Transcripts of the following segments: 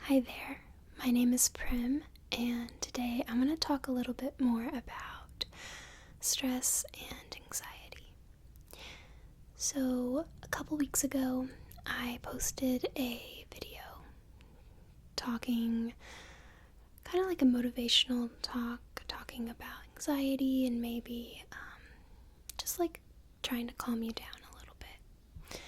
Hi there, my name is Prim, and today I'm going to talk a little bit more about stress and anxiety. So, a couple weeks ago, I posted a video talking, kind of like a motivational talk, talking about anxiety and maybe just like trying to calm you down a little bit.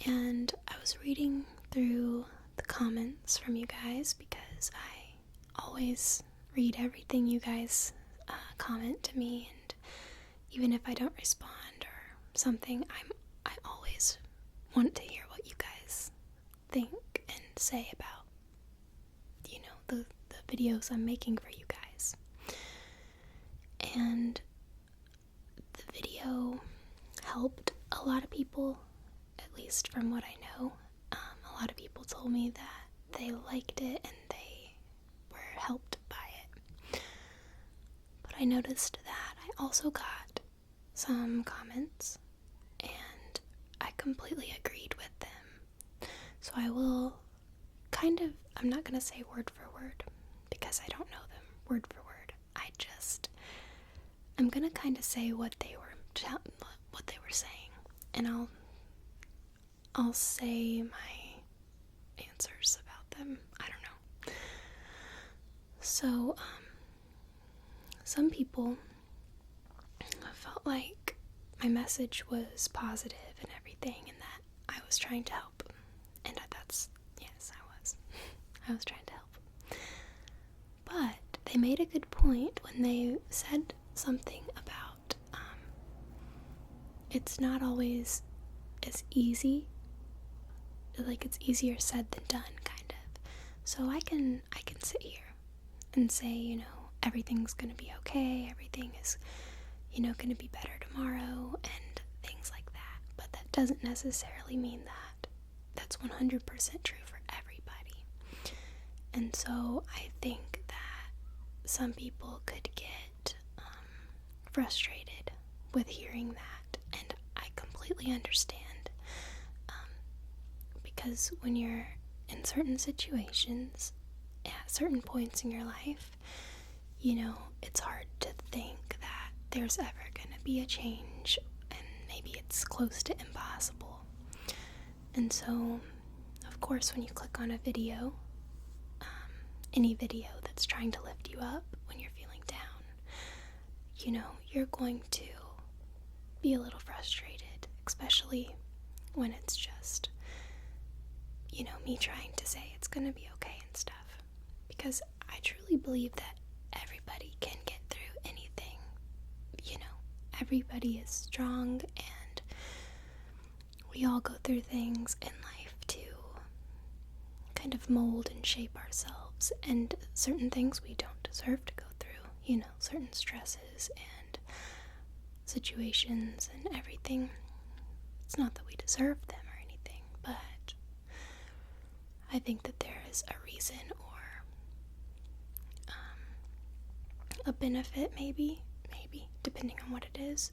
And I was reading through the comments from you guys because I always read everything you guys comment to me, and even if I don't respond or something, I always want to hear what you guys think and say about the videos I'm making for you guys. And the video helped a lot of people, at least from what I know. A lot of people told me that they liked it and they were helped by it. But I noticed that I also got some comments and I completely agreed with them. So I will I'm not going to say word for word because I don't know them word for word. I'm going to kind of say what they were saying, and I'll say my answers about them. I don't know. So, some people felt like my message was positive and everything, and that I was trying to help. And yes, I was. I was trying to help. But they made a good point when they said something about it's not always as easy. Like, it's easier said than done, kind of. So I can sit here and say, everything's gonna be okay, everything is, gonna be better tomorrow, and things like that. But that doesn't necessarily mean that that's 100% true for everybody. And so I think that some people could get frustrated with hearing that, and I completely understand. Because when you're in certain situations, at certain points in your life, it's hard to think that there's ever going to be a change, and maybe it's close to impossible. And so, of course, when you click on a video, any video that's trying to lift you up when you're feeling down, you're going to be a little frustrated, especially when it's just me trying to say it's gonna be okay and stuff, because I truly believe that everybody can get through anything. Everybody is strong, and we all go through things in life to kind of mold and shape ourselves, and certain things we don't deserve to go through, certain stresses and situations and everything. It's not that we deserve them or anything, but I think that there is a reason or a benefit, maybe, depending on what it is,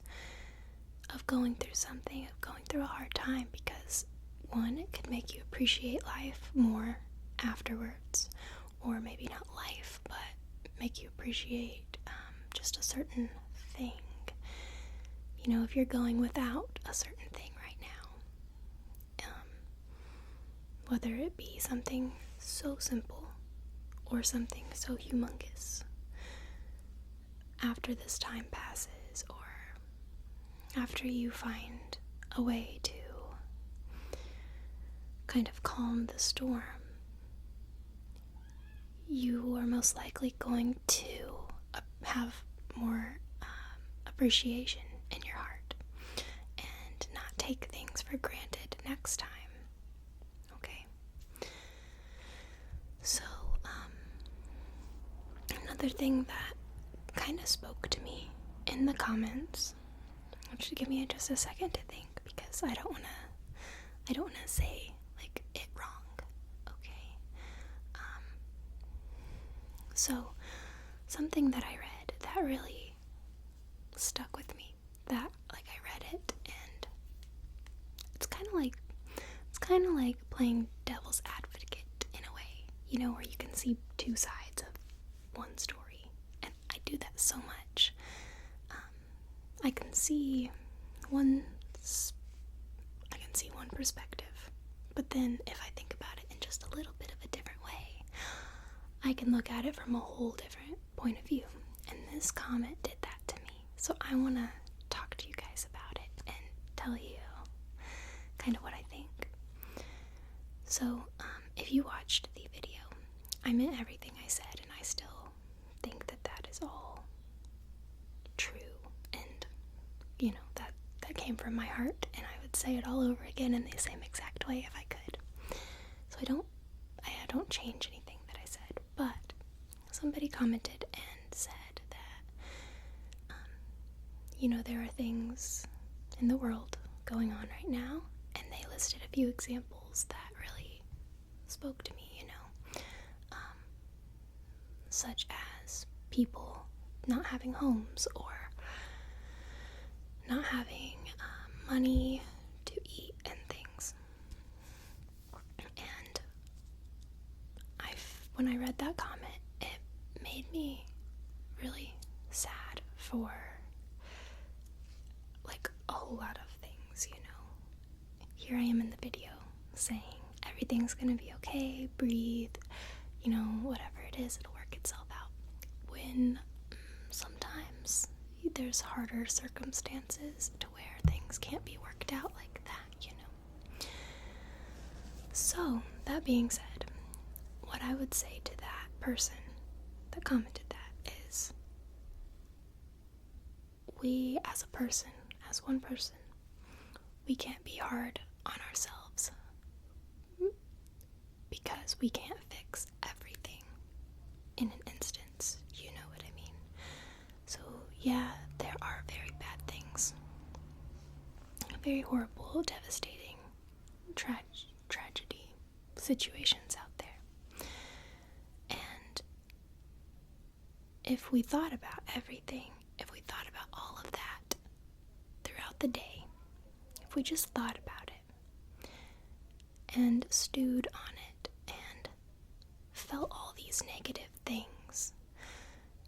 of going through something, of going through a hard time, because one, it could make you appreciate life more afterwards, or maybe not life, but make you appreciate just a certain thing. If you're going without a certain thing right now, whether it be something so simple or something so humongous, after this time passes, or after you find a way to kind of calm the storm, you are most likely going to have more appreciation in your heart and not take things for granted next time. Okay? So, another thing that kind of spoke to me in the comments, which give me just a second to think, because I don't want to say like it wrong. Okay? So something that I read that really stuck with me, that like I read it, and it's kind of like playing devil's advocate in a way. where you can see two sides of one story. And I do that so much. I can see one perspective, but then if I think about it in just a little bit of a different way, I can look at it from a whole different point of view. And this comment did that to me. So I want to talk to you guys about it and tell you kind of what I think. So, if you watched the video, I meant everything I said, and I still think that that is all true, and, that came from my heart, and I would say it all over again in the same exact way if I could. So I don't change anything that I said, but somebody commented and said that, there are things in the world going on right now, and they listed a few examples that really spoke to me, such as people not having homes or not having money to eat and things. And when I read that comment, it made me really sad for like a whole lot of things, Here I am in the video saying everything's gonna be okay, breathe, whatever it is, it'll work itself out. When sometimes there's harder circumstances to where things can't be worked out like that, So, that being said, what I would say to that person that commented that is, we as a person, as one person, we can't be hard on ourselves because we can't fix everything in an instance, you know what I mean? So yeah, there are very bad things, very horrible, devastating, tragedy situations out there. And if we thought about everything, if we thought about all of that throughout the day, if we just thought about it and stewed on it and felt all these negative things,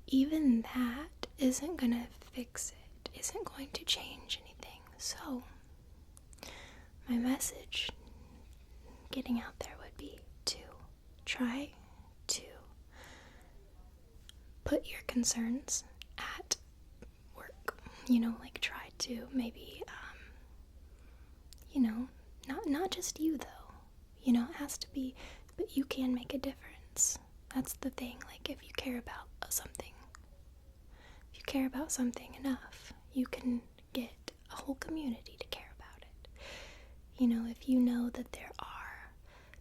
even that isn't gonna fix it, isn't going to change anything. So my message getting out there would be to try to put your concerns at work, try to maybe, not just you though, it has to be, but you can make a difference. That's the thing, if you care about something enough, you can get a whole community to care about it. If you know that there are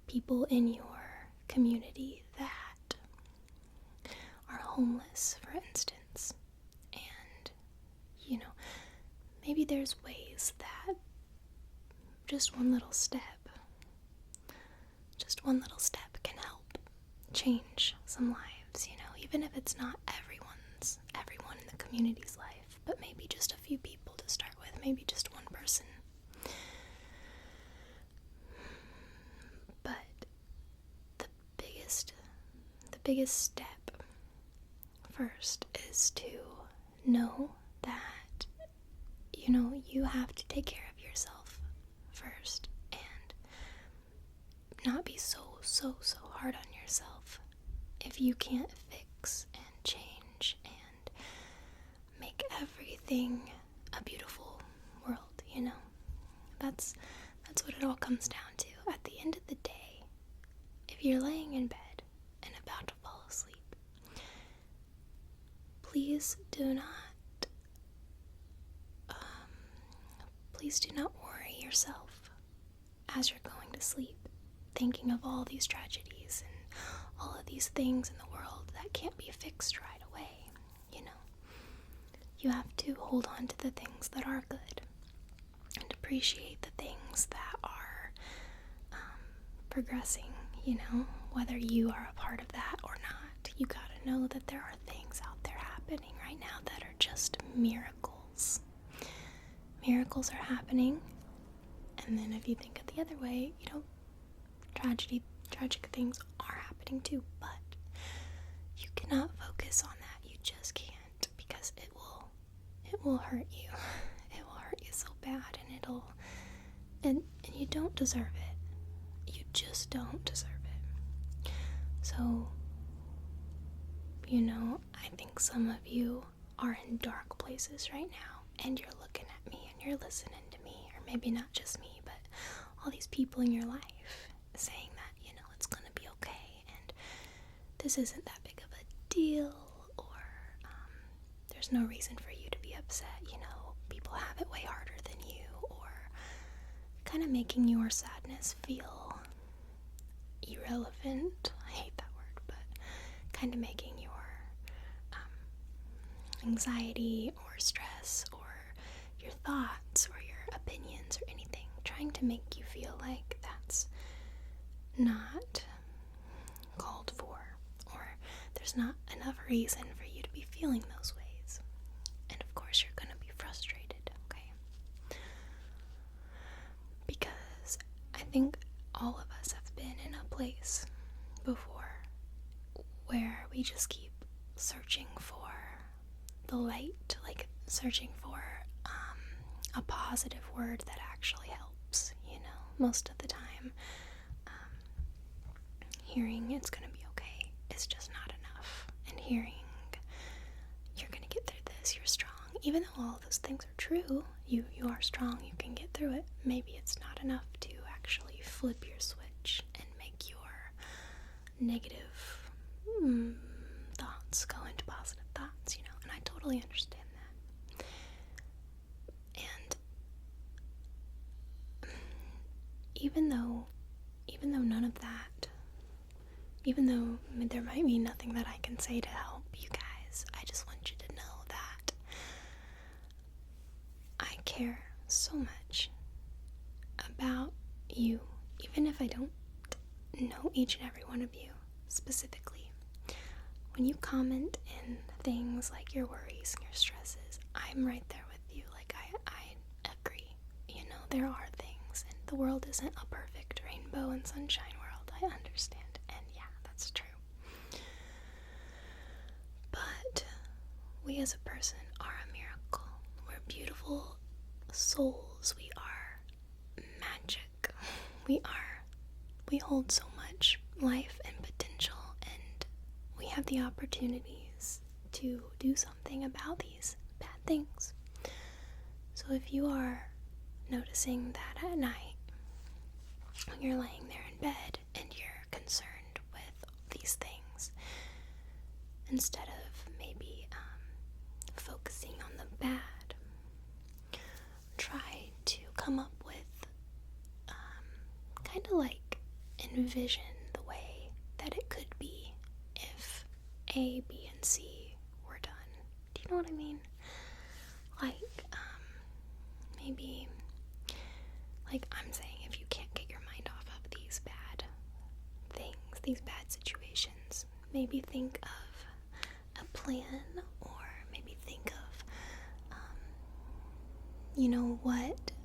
people in your community that are homeless, for instance, and, maybe there's ways that just one little step can help change some lives, even if it's not everyone in the community's life, but maybe just a few people to start with, maybe just one person. But the biggest step first is to know that, you have to take care of yourself first and not be so hard on yourself if you can't fix and change and make everything a beautiful world, That's what it all comes down to. At the end of the day, if you're laying in bed and about to fall asleep, please do not worry yourself as you're going to sleep, thinking of all these tragedies and all of these things in the world that can't be fixed right away, You have to hold on to the things that are good and appreciate the things that are progressing, whether you are a part of that or not. You gotta know that there are things out there happening right now that are just miracles. Miracles are happening, and then if you think it the other way, tragic things are happening. happening too, but you cannot focus on that. You just can't, because it will hurt you. It will hurt you so bad, and you don't deserve it. You just don't deserve it. So, I think some of you are in dark places right now, and you're looking at me and you're listening to me, or maybe not just me, but all these people in your life saying that, it's gonna be okay, and this isn't that big of a deal, or there's no reason for you to be upset, people have it way harder than you, or kind of making your sadness feel irrelevant. I hate that word, but kind of making your anxiety or stress or your thoughts or your opinions or anything, trying to make you feel like that's not called for, or there's not enough reason for you to be feeling those ways. And of course you're going to be frustrated, okay? Because I think all of us have been in a place before where we just keep searching for the light, like searching for a positive word that actually helps, most of the time. Hearing it's gonna be okay is just not enough, and hearing you're gonna get through this, you're strong, even though all of those things are true, you are strong, you can get through it, maybe it's not enough to actually flip your switch and make your negative thoughts go into positive thoughts, and I totally understand that. And even though none of that, even though there might be nothing that I can say to help you guys, I just want you to know that I care so much about you, even if I don't know each and every one of you specifically. When you comment in things like your worries and your stresses, I'm right there with you. Like, I agree. There are things, and the world isn't a perfect rainbow and sunshine world. I understand, and yeah, that's true. But we as a person are a miracle. We're beautiful souls. We are magic. We hold so much life and potential, and we have the opportunities to do something about these bad things. So if you are noticing that at night, when you're laying there in bed and you're concerned with these things, instead of maybe focusing on the bad, try to come up with kind of like envision the way that it could be if A, B, and C were done. Do you know what I mean? Like, maybe, like I'm saying, if you can't get your mind off of these bad things, these bad situations, maybe think of a plan, or maybe think of,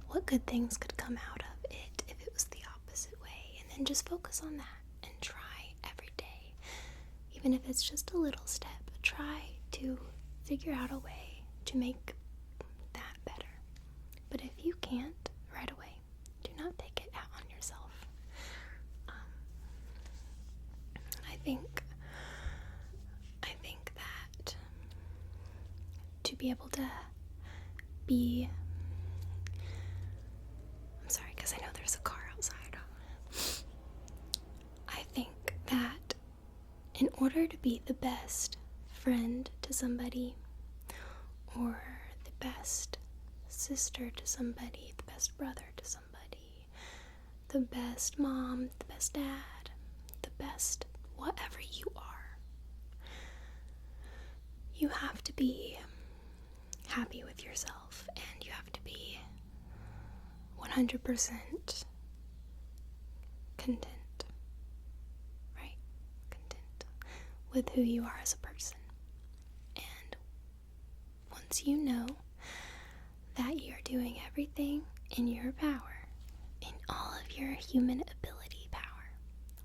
what good things could come out of it if it was the opposite way, and then just focus on that and try every day. Even if it's just a little step, try to figure out a way to make that better. But if you can't right away, do not take it out on yourself. I think that to be able to be, I'm sorry, because I know there's a car outside. I think that in order to be the best friend to somebody, or the best sister to somebody, the best brother to somebody, the best mom, the best dad, the best whatever you are, you have to be happy with yourself, and you have to be 100% content, right? Content with who you are as a person. And once you know that you're doing everything in your power, in all of your human ability power,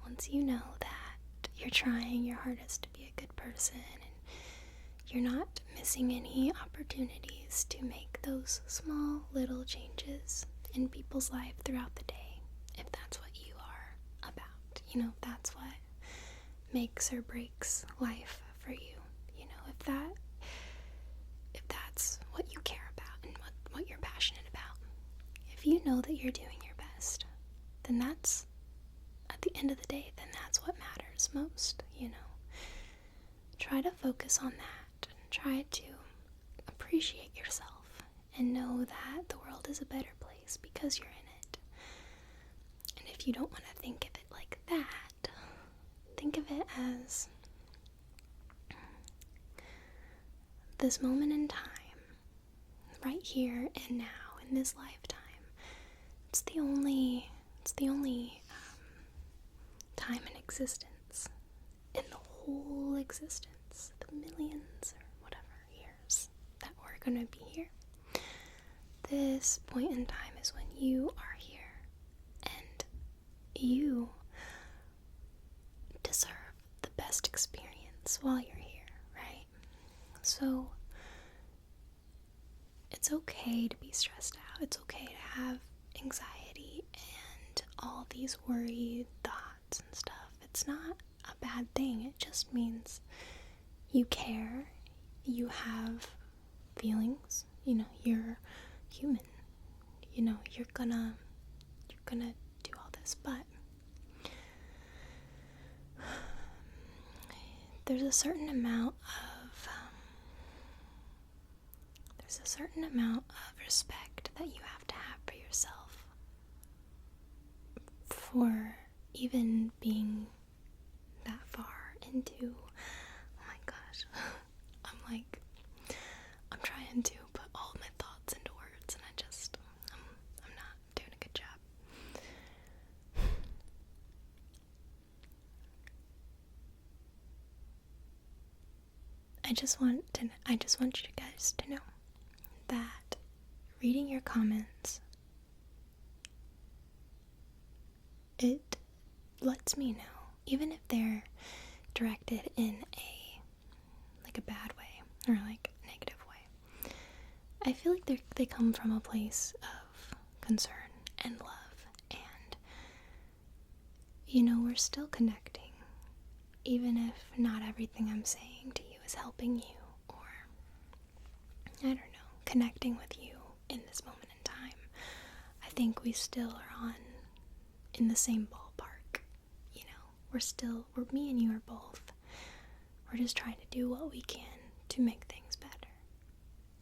once you know that trying your hardest to be a good person, and you're not missing any opportunities to make those small little changes in people's life throughout the day, if that's what you are about. You know, if that's what makes or breaks life for you. You know, if that's what you care about and what you're passionate about. If you know that you're doing your best, then that's, at the end of the day, then that's what matters most, you know. Try to focus on that and try to appreciate yourself and know that the world is a better place because you're in it. And if you don't want to think of it like that, think of it as this moment in time, right here and now, in this lifetime. It's the only time in existence, in the whole existence, the millions or whatever years that we're gonna be here. This point in time is when you are here, and you deserve the best experience while you're here, right? So it's okay to be stressed out. It's okay to have anxiety and all these worried thoughts and stuff. It's not a bad thing. It just means you care, you have feelings, you know, you're human, you know, you're gonna do all this, but there's a certain amount of respect that you have to have for yourself for even being that far into, oh my gosh, I'm trying to put all my thoughts into words, and I'm not doing a good job. I just want you guys to know that reading your comments, it lets me know, even if they're directed in a bad way or like negative way. I feel like they come from a place of concern and love, and you know, we're still connecting, even if not everything I'm saying to you is helping you, or I don't know, connecting with you in this moment in time. I think we still are in the same ballpark, you know. We're me and you are both. We're just trying to do what we can to make things better.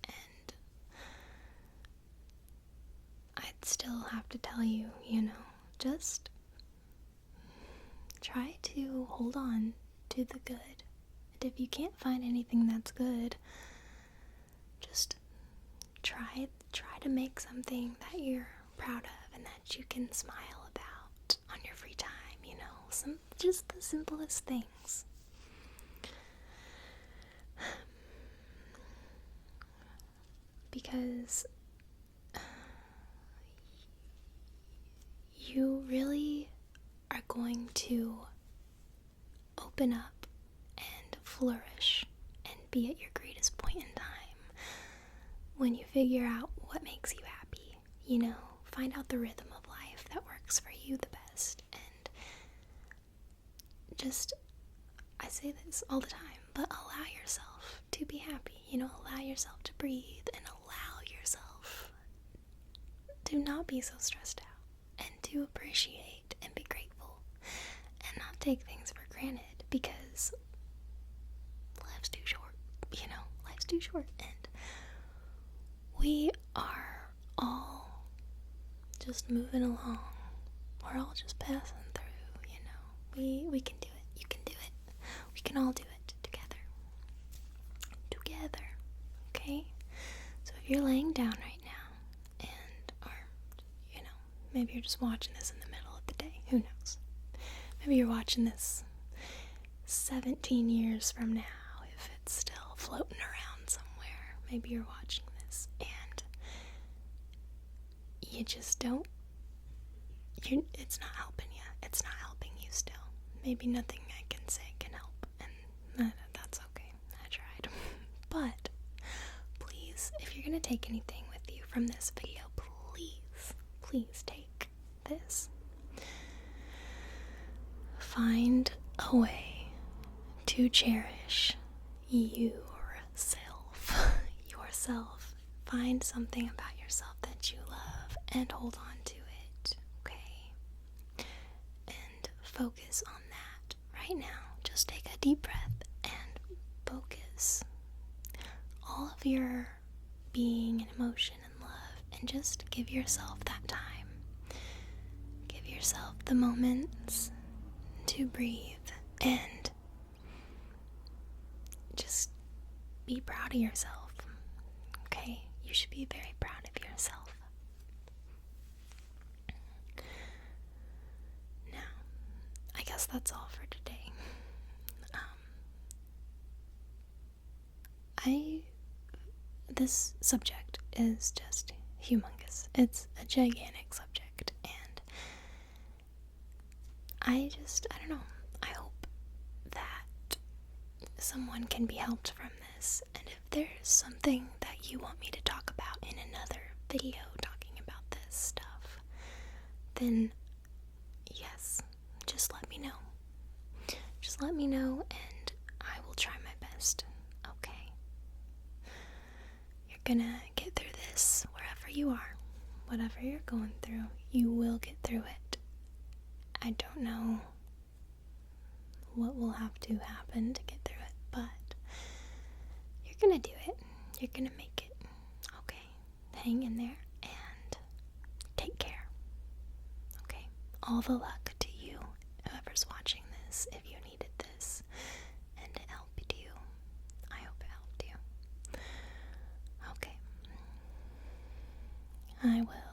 And I'd still have to tell you, you know, just try to hold on to the good. And if you can't find anything that's good, just try to make something that you're proud of and that you can smile about on your free time, you know, just the simplest things. Because you really are going to open up and flourish and be at your greatest point in time when you figure out what makes you happy, you know, find out the rhythm of life that works for you the best. And just, I say this all the time, but allow yourself to be happy, you know, allow yourself to breathe and allow yourself to not be so stressed out and to appreciate and be grateful and not take things for granted, because life's too short, you know, life's too short, and we are all just moving along. We're all just passing through, you know. We can do it. You can do it. We can all do it together. Together. Okay? So if you're laying down right now, or, you know, maybe you're just watching this in the middle of the day. Who knows? Maybe you're watching this 17 years from now, if it's still floating around somewhere. Maybe you're watching this and you just don't, it's not helping you. It's not helping you still. Maybe nothing I can say can take anything with you from this video, please take this. Find a way to cherish yourself. Find something about yourself that you love and hold on to it, okay? And focus on that right now. Just take a deep breath and focus all of your being and emotion and love, and just give yourself that time. Give yourself the moments to breathe and just be proud of yourself, okay? You should be very proud of yourself. Now, I guess that's all for today. This subject is just humongous. It's a gigantic subject, and I don't know. I hope that someone can be helped from this, and if there's something that you want me to talk about in another video talking about this stuff, then yes, just let me know. Just let me know, and I will try my best, okay? You're gonna get through this wherever you are. Whatever you're going through, you will get through it. I don't know what will have to happen to get through it, but you're gonna do it. You're gonna make it, okay? Hang in there and take care, okay? All the luck to you, whoever's watching this, if you needed this and it helped you. I hope it helped you. Okay. I will